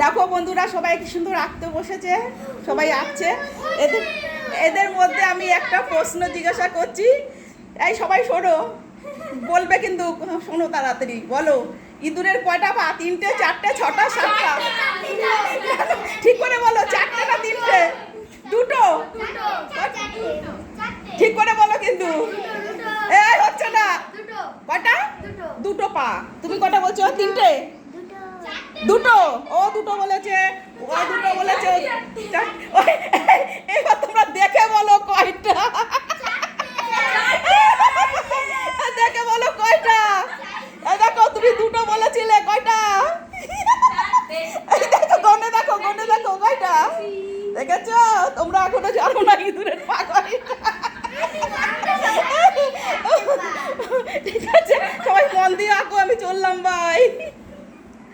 দেখো বন্ধুরা সবাই কি সুন্দর আঁকতে বসেছে, সবাই আঁকছে। এদের এদের মধ্যে আমি একটা প্রশ্ন জিজ্ঞাসা করছি, এই সবাই শোনো, বলবে কিন্তু, শোনো তাড়াতাড়ি বলো। ইঁদুরের কয়টা পা? 3টে, 4টে, 6টা, 7টা? ঠিক করে বলো, 4টে না 3টে? 2টো? ঠিক করে বলো কিন্তু, এই হচ্ছে না। কয়টা? 2টো পা। তুমি কটা বলছো? 3টে? 2টো। ও 2টো বলেছে, ও 2টো বলেছে। এবার তোমরা দেখে বলো কয়টা, দেখে বলো কয়টা। দেখো তুমি 2টো বলেছিলে, কয়টা? দেখো গনে দেখো, গনে দেখো কয়টা। দেখেছো? তোমরা এখনো জানো